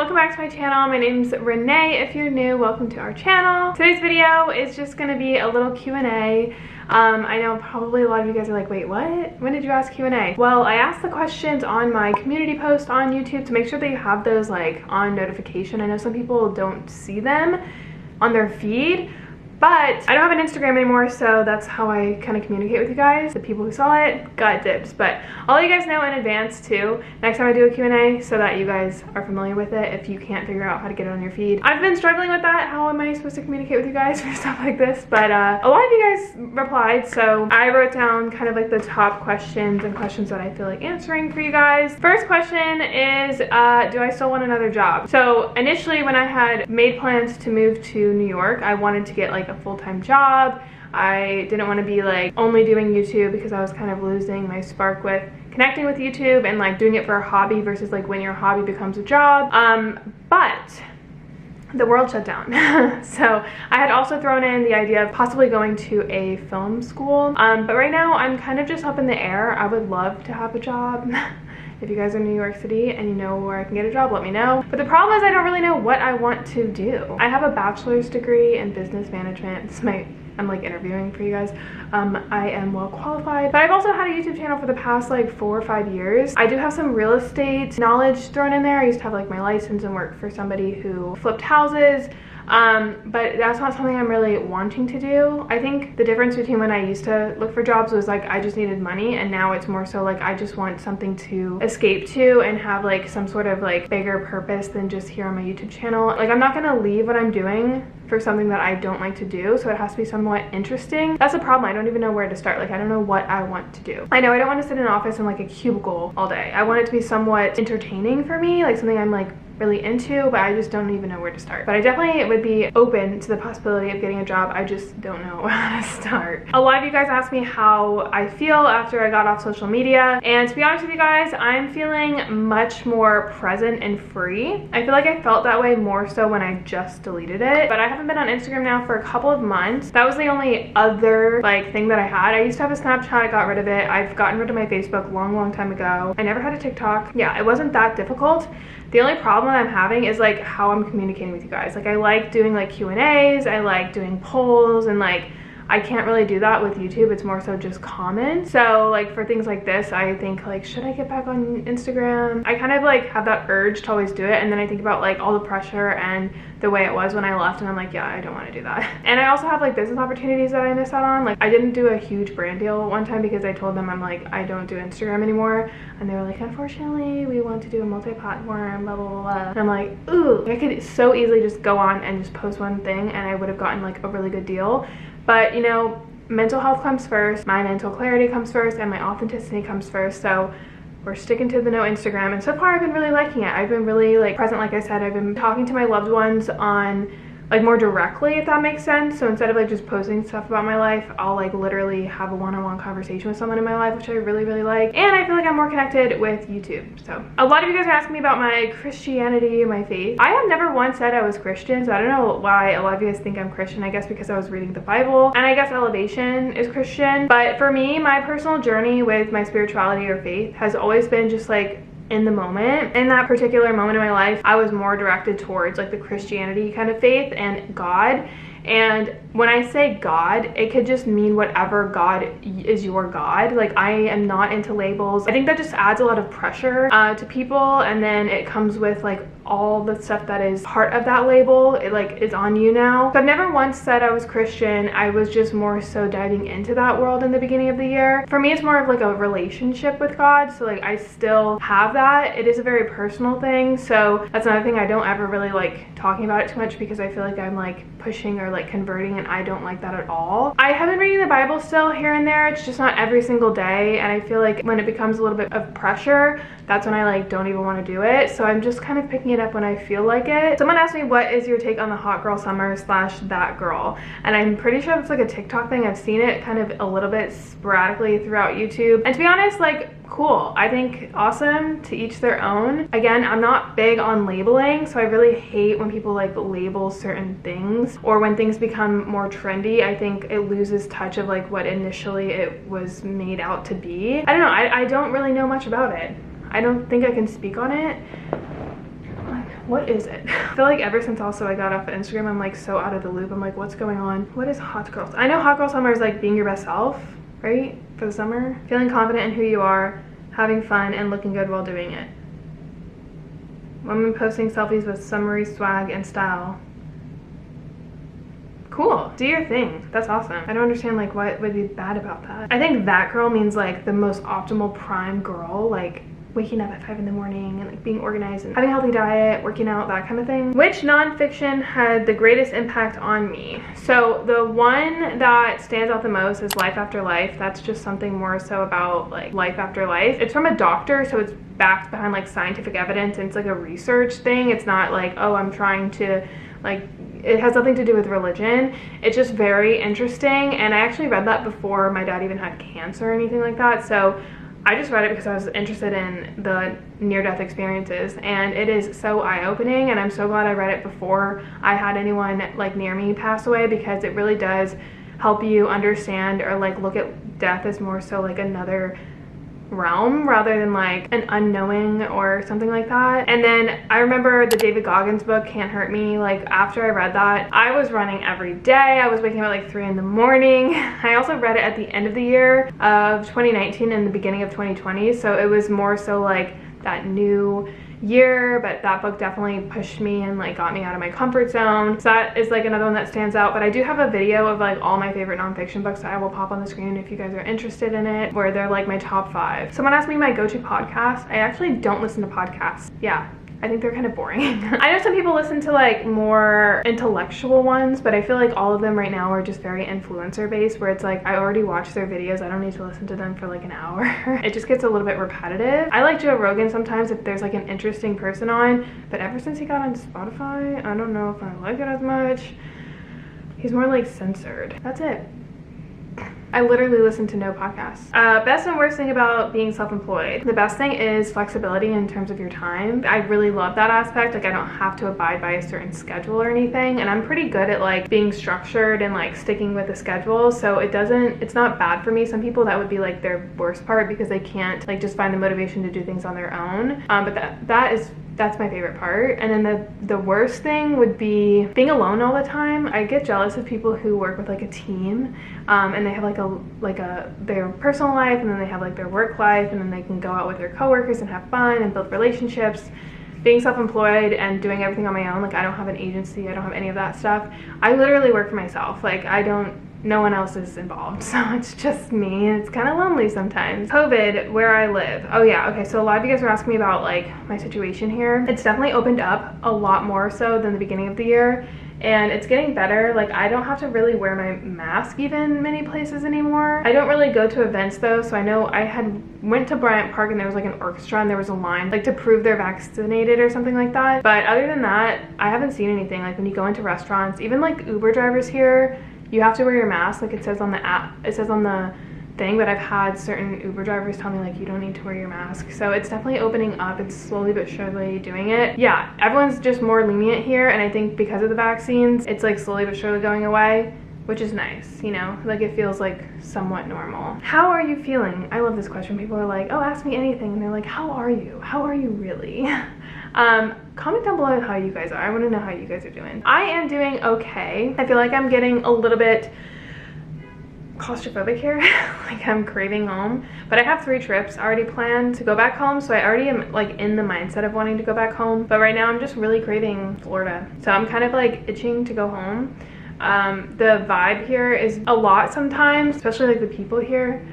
welcome back to my channel. My name's Renee. If you're new, welcome to our channel. Today's video is just gonna be a little Q&A. I know probably a lot of you guys are like, wait, what? When did you ask Q&A? Well, I asked the questions on my community post on YouTube to make sure that you have those like on notification. I know some people don't see them on their feed, but I don't have an Instagram anymore, so that's how I kind of communicate with you guys. The people who saw it got dibs, but I'll let you guys know in advance too next time I do a Q&A so that you guys are familiar with it if you can't figure out how to get it on your feed. I've been struggling with that. How am I supposed to communicate with you guys for stuff like this? But a lot of you guys replied, so I wrote down kind of like the top questions and questions that I feel like answering for you guys. First question is, do I still want another job? So initially when I had made plans to move to New York, I wanted to get like a full-time job. I didn't want to be like only doing YouTube because I was kind of losing my spark with connecting with YouTube and like doing it for a hobby versus like when your hobby becomes a job. But the world shut down. So I had also thrown in the idea of possibly going to a film school. But right now I'm kind of just up in the air. I would love to have a job. If you guys are in New York City and you know where I can get a job, let me know. But the problem is I don't really know what I want to do. I have a bachelor's degree in business management. I'm like interviewing for you guys. I am well qualified, but I've also had a YouTube channel for the past like 4 or 5 years. I do have some real estate knowledge thrown in there. I used to have like my license and work for somebody who flipped houses. But that's not something I'm really wanting to do. I think the difference between when I used to look for jobs was like I just needed money, and now it's more so like I just want something to escape to and have like some sort of like bigger purpose than just here on my YouTube channel. Like I'm not gonna leave what I'm doing for something that I don't like to do, so it has to be somewhat interesting. That's the problem. I don't even know where to start. Like I don't know what I want to do. I know I don't want to sit in an office in like a cubicle all day. I want it to be somewhat entertaining for me, like something I'm like really into, but I just don't even know where to start. But I definitely would be open to the possibility of getting a job. I just don't know how to start. A lot of you guys asked me how I feel after I got off social media, and to be honest with you guys, I'm feeling much more present and free. I feel like I felt that way more so when I just deleted it, but I haven't been on Instagram now for a couple of months. That was the only other like thing that I had. I used to have a Snapchat, I got rid of it. I've gotten rid of my Facebook long time ago. I never had a TikTok. Yeah, it wasn't that difficult. The only problem that I'm having is like how I'm communicating with you guys. Like I like doing like Q&As, I like doing polls, and like I can't really do that with YouTube. It's more so just comments. So like for things like this, I think like, should I get back on Instagram? I kind of like have that urge to always do it, and then I think about like all the pressure and the way it was when I left, and I'm like, yeah, I don't want to do that. And I also have like business opportunities that I miss out on. Like I didn't do a huge brand deal one time because I told them I'm like, I don't do Instagram anymore, and they were like, unfortunately we want to do a multi-platform, blah blah blah. And I'm like, ooh, I could so easily just go on and just post one thing and I would have gotten like a really good deal. But you know, mental health comes first, my mental clarity comes first, and my authenticity comes first. So we're sticking to the no Instagram, and so far I've been really liking it. I've been really like present. Like I said, I've been talking to my loved ones on like more directly, if that makes sense. So instead of like just posting stuff about my life, I'll like literally have a one-on-one conversation with someone in my life, which I really like. And I feel like I'm more connected with YouTube. So a lot of you guys are asking me about my Christianity, my faith. I have never once said I was Christian, so I don't know why a lot of you guys think I'm Christian. I guess because I was reading the Bible, and I guess Elevation is Christian. But for me, my personal journey with my spirituality or faith has always been just like in the moment. In that particular moment in my life, I was more directed towards like the Christianity kind of faith and God. And when I say God, it could just mean whatever God is your God. Like I am not into labels. I think that just adds a lot of pressure to people, and then it comes with like all the stuff that is part of that label. It like is on you now. So I've never once said I was Christian. I was just more so diving into that world in the beginning of the year. For me, it's more of like a relationship with God. So like I still have that. It is a very personal thing. So that's another thing I don't ever really like talking about it too much, because I feel like I'm like pushing or like converting, and I don't like that at all. I have been reading the Bible still here and there. It's just not every single day, and I feel like when it becomes a little bit of pressure, that's when I like don't even want to do it. So I'm just kind of picking it up when I feel like it. Someone asked me, what is your take on the hot girl summer / that girl? And I'm pretty sure it's like a TikTok thing. I've seen it kind of a little bit sporadically throughout YouTube, and to be honest, like cool. I think awesome, to each their own. Again, I'm not big on labeling, so I really hate when people like label certain things, or when things become more trendy. I think it loses touch of like what initially it was made out to be. I don't know, I don't really know much about it. I don't think I can speak on it. What is it? I feel like ever since also I got off of Instagram, I'm like so out of the loop. I'm like, what's going on? What is hot girl? I know hot girl summer is like being your best self, right? For the summer. Feeling confident in who you are, having fun, and looking good while doing it. Women posting selfies with summery swag and style. Cool, do your thing. That's awesome. I don't understand like what would be bad about that. I think that girl means like the most optimal prime girl, like waking up at 5 in the morning and like being organized and having a healthy diet, working out, that kind of thing. Which nonfiction had the greatest impact on me? So the one that stands out the most is Life After Life. That's just something more so about like life after life. It's from a doctor, so it's backed behind like scientific evidence, and it's like a research thing. It's not like, oh, I'm trying to like, it has nothing to do with religion. It's just very interesting, and I actually read that before my dad even had cancer or anything like that. So I just read it because I was interested in the near-death experiences, and it is so eye-opening, and I'm so glad I read it before I had anyone like near me pass away, because it really does help you understand or like look at death as more so like another realm rather than like an unknowing or something like that. And then I remember the David Goggins book, Can't Hurt Me. Like after I read that, I was running every day. I was waking up at like 3 in the morning. I also read it at the end of the year of 2019 and the beginning of 2020, so it was more so like that new year, but that book definitely pushed me and like got me out of my comfort zone. So that is like another one that stands out. But I do have a video of like all my favorite nonfiction books that I will pop on the screen if you guys are interested in it, where they're like my top 5. Someone asked me my go-to podcast. I actually don't listen to podcasts. Yeah, I think they're kind of boring. I know some people listen to like more intellectual ones, but I feel like all of them right now are just very influencer based, where it's like I already watched their videos, I don't need to listen to them for like an hour. It just gets a little bit repetitive. I like Joe Rogan sometimes if there's like an interesting person on, but ever since he got on Spotify, I don't know if I like it as much. He's more like censored. That's it. I literally listen to no podcasts. Best and worst thing about being self-employed. The best thing is flexibility in terms of your time. I really love that aspect. Like I don't have to abide by a certain schedule or anything, and I'm pretty good at like being structured and like sticking with a schedule, so it's not bad for me. Some people that would be like their worst part, because they can't like just find the motivation to do things on their own. But that's my favorite part. And then the worst thing would be being alone all the time. I get jealous of people who work with like a team, and they have like their personal life, and then they have like their work life, and then they can go out with their coworkers and have fun and build relationships. Being self-employed and doing everything on my own, like I don't have an agency, I don't have any of that stuff. I literally work for myself. Like no one else is involved, so it's just me, and it's kind of lonely sometimes. COVID, where I live. Oh yeah, okay, so a lot of you guys were asking me about like my situation here. It's definitely opened up a lot more so than the beginning of the year, and it's getting better. Like I don't have to really wear my mask even many places anymore. I don't really go to events though, so I know I went to Bryant Park and there was like an orchestra and there was a line like to prove they're vaccinated or something like that. But other than that, I haven't seen anything. Like when you go into restaurants, even like Uber drivers here, you have to wear your mask. Like it says on the app, it says on the thing, but I've had certain Uber drivers tell me like you don't need to wear your mask. So it's definitely opening up. It's slowly but surely doing it. Yeah, everyone's just more lenient here, and I think because of the vaccines, it's like slowly but surely going away, which is nice, you know, like it feels like somewhat normal. How are you feeling? I love this question. People are like, oh, ask me anything, and they're like, how are you? How are you really? Comment down below how you guys are. I want to know how you guys are doing. I am doing okay. I feel like I'm getting a little bit claustrophobic here. Like I'm craving home, but I have 3 trips already planned to go back home, so I already am like in the mindset of wanting to go back home. But right now I'm just really craving Florida, so I'm kind of like itching to go home. The vibe here is a lot sometimes, especially like the people here.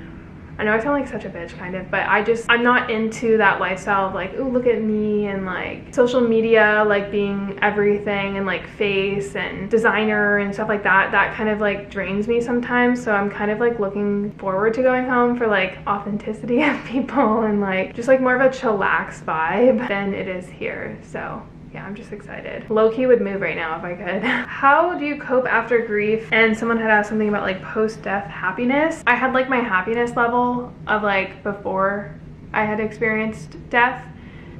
I know I sound like such a bitch kind of, but I'm not into that lifestyle of like, ooh, look at me, and like social media, like being everything, and like face and designer and stuff like that. That kind of like drains me sometimes. So I'm kind of like looking forward to going home for like authenticity of people and like just like more of a chillax vibe than it is here. So yeah, I'm just excited. Low-key would move right now if I could. How do you cope after grief? And someone had asked something about like post-death happiness. I had like my happiness level of like before I had experienced death,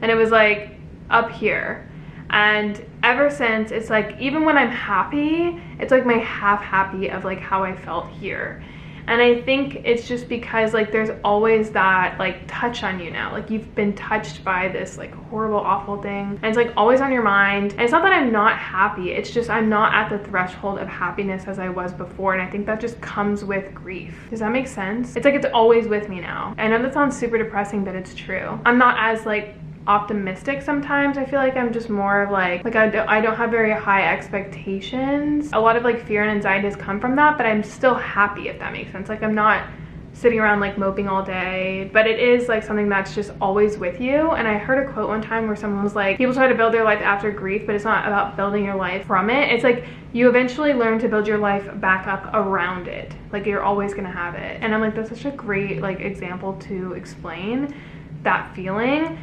and it was like up here. And ever since, it's like even when I'm happy, it's like my half happy of like how I felt here. And I think it's just because like there's always that like touch on you now. Like you've been touched by this like horrible, awful thing. And it's like always on your mind. And it's not that I'm not happy. It's just I'm not at the threshold of happiness as I was before. And I think that just comes with grief. Does that make sense? It's like it's always with me now. I know that sounds super depressing, but it's true. I'm not as like optimistic sometimes. I feel like I'm just more of like I don't have very high expectations. A lot of like fear and anxiety has come from that, but I'm still happy, if that makes sense. Like I'm not sitting around like moping all day, but it is like something that's just always with you. And I heard a quote one time where someone was like, people try to build their life after grief, but it's not about building your life from it. It's like you eventually learn to build your life back up around it. Like you're always gonna have it. And I'm like, that's such a great like example to explain that feeling.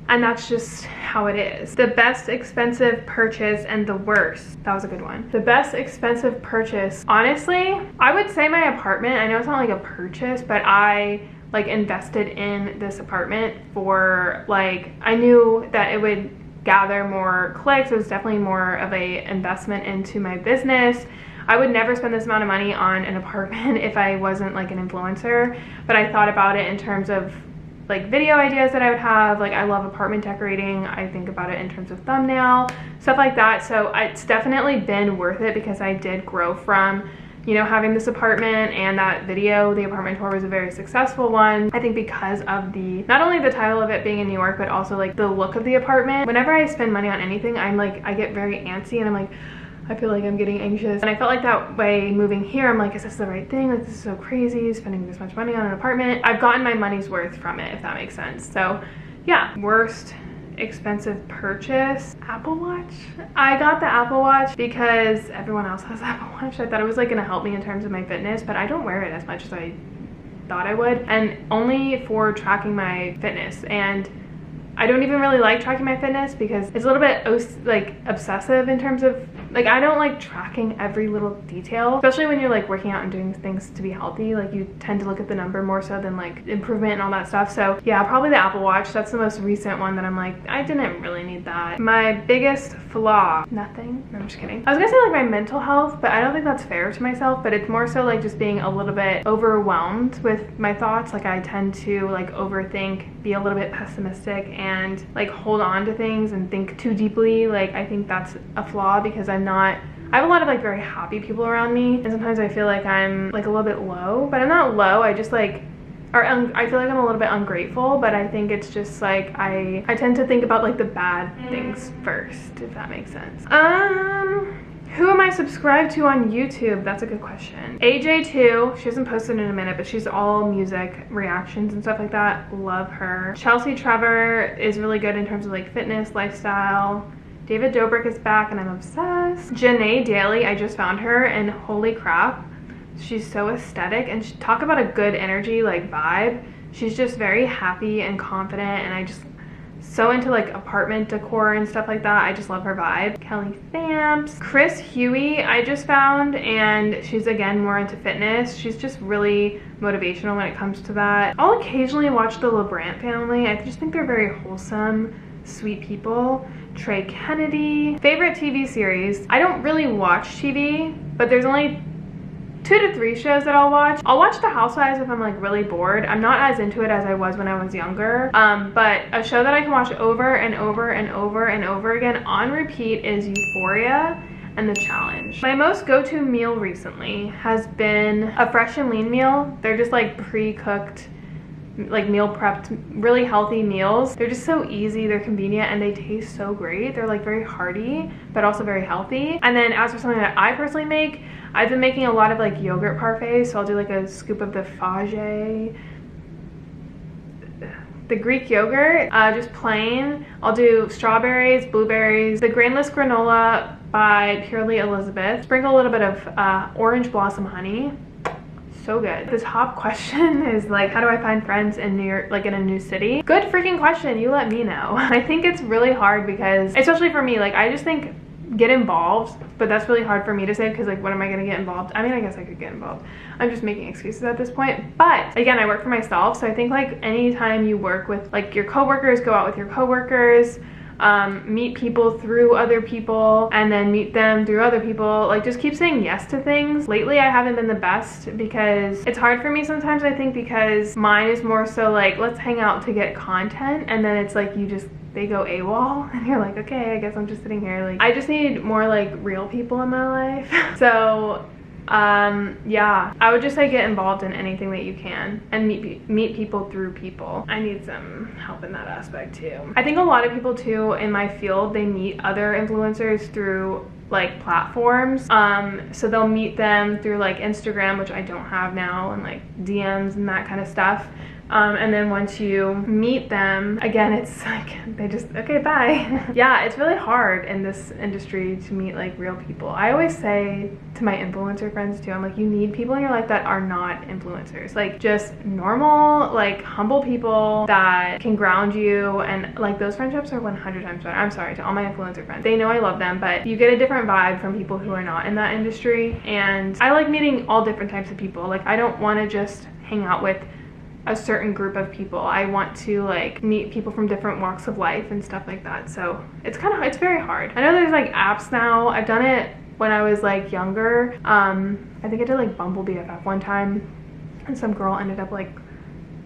And that's just how it is. The best expensive purchase and the worst. That was a good one. The best expensive purchase. Honestly, I would say my apartment. I know it's not like a purchase, but I like invested in this apartment for like, I knew that it would gather more clicks. It was definitely more of a investment into my business. I would never spend this amount of money on an apartment if I wasn't like an influencer, but I thought about it in terms of like video ideas that I would have. Like I love apartment decorating. I think about it in terms of thumbnail, stuff like that. So it's definitely been worth it because I did grow from, you know, having this apartment and that video. The apartment tour was a very successful one. I think because of the, not only the title of it being in New York, but also like the look of the apartment. Whenever I spend money on anything, I'm like, I get very antsy and I'm like, I feel like I'm getting anxious. And I felt like that way moving here. I'm like, is this the right thing? Like, this is so crazy, spending this much money on an apartment. I've gotten my money's worth from it, if that makes sense. So yeah, worst expensive purchase, Apple Watch. I got the Apple Watch because everyone else has Apple Watch. I thought it was like gonna help me in terms of my fitness, but I don't wear it as much as I thought I would, and only for tracking my fitness. And I don't even really like tracking my fitness because it's a little bit like obsessive in terms of like, I don't like tracking every little detail, especially when you're like working out and doing things to be healthy. Like you tend to look at the number more so than like improvement and all that stuff. So yeah, probably the Apple Watch. That's the most recent one that I'm like, I didn't really need that. My biggest flaw, nothing. No, I'm just kidding. I was gonna say like my mental health, but I don't think that's fair to myself, but it's more so like just being a little bit overwhelmed with my thoughts. Like I tend to like overthink, be a little bit pessimistic, and like hold on to things and think too deeply. Like I think that's a flaw because I have a lot of like very happy people around me, and sometimes I feel like I'm like a little bit low, but I'm not low. I just like, I feel like I'm a little bit ungrateful, but I think it's just like I tend to think about like the bad things first, if that makes sense. Who am I subscribed to on YouTube? That's a good question. AJ2, she hasn't posted in a minute, but she's all music reactions and stuff like that. Love her. Chelsea Trevor is really good in terms of like fitness, lifestyle. David Dobrik is back and I'm obsessed. Janae Daly, I just found her and holy crap, she's so aesthetic, and talk about a good energy, like vibe. She's just very happy and confident, and I just so into like apartment decor and stuff like that. I just love her vibe. Kelly Thamps. Chris Huey I just found, and she's again more into fitness. She's just really motivational when it comes to that. I'll occasionally watch the LeBrant family. I just think they're very wholesome, sweet people. Trey Kennedy. Favorite TV series. I don't really watch TV, but there's only 2 to 3 shows that I'll watch. I'll watch The Housewives if I'm like really bored. I'm not as into it as I was when I was younger. But a show that I can watch over and over and over and over again on repeat is Euphoria and The Challenge. My most go-to meal recently has been a Fresh and Lean meal. They're just like pre-cooked, like meal prepped, really healthy meals. They're just so easy, they're convenient, and they taste so great. They're like very hearty, but also very healthy. And then as for something that I personally make, I've been making a lot of like yogurt parfaits. So I'll do like a scoop of the Fage, the Greek yogurt, just plain. I'll do strawberries, blueberries, the grainless granola by Purely Elizabeth. Sprinkle a little bit of orange blossom honey. So good. The top question is like, how do I find friends in New York, like in a new city? Good freaking question. You let me know. I think it's really hard because, especially for me, like I just think get involved, but that's really hard for me to say because like, when am I gonna get involved? I mean, I guess I could get involved. I'm just making excuses at this point. But again, I work for myself, so I think like anytime you work with like your coworkers, go out with your coworkers. meet people through other people, and then meet them through other people. Like, just keep saying yes to things. Lately I haven't been the best because it's hard for me sometimes, I think, because mine is more so like, let's hang out to get content, and then it's like they go AWOL and you're like, okay, I guess I'm just sitting here. Like, I just need more like real people in my life. So yeah, I would just say get involved in anything that you can and meet people through people. I need some help in that aspect too. I think a lot of people too in my field, they meet other influencers through like platforms. So they'll meet them through like Instagram, which I don't have now, and like DMs and that kind of stuff. And then once you meet them, again, it's like they just, okay, bye. Yeah, it's really hard in this industry to meet like real people. I always say to my influencer friends too, I'm like, you need people in your life that are not influencers, like just normal, like humble people that can ground you, and like those friendships are 100 times better. I'm sorry to all my influencer friends, they know I love them, but you get a different vibe from people who are not in that industry. And I like meeting all different types of people. Like, I don't want to just hang out with a certain group of people. I want to like meet people from different walks of life and stuff like that. So it's very hard. I know there's like apps now. I've done it when I was like younger. I think I did like Bumble BFF one time, and some girl ended up like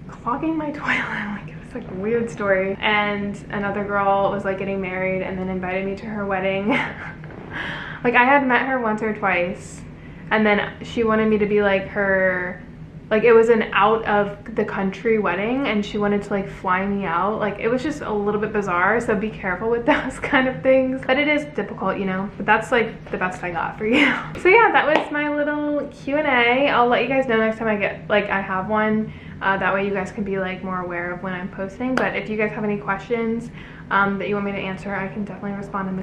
clogging my toilet. Like, it was like a weird story. And another girl was like getting married and then invited me to her wedding. Like, I had met her once or twice, and then she wanted me to be like her, like, it was an out of the country wedding, and she wanted to like fly me out. Like, it was just a little bit bizarre, so be careful with those kind of things. But it is difficult, you know, but that's like the best I got for you. So yeah, that was my little Q&A. I'll let you guys know next time I have one. That way you guys can be like more aware of when I'm posting. But if you guys have any questions that you want me to answer, I can definitely respond in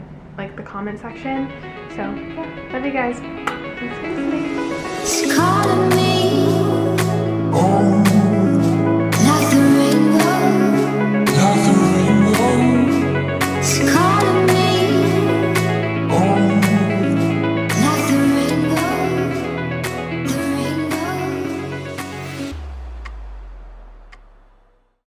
the comment section. So yeah, love you guys. Thanks for listening. She's calling me.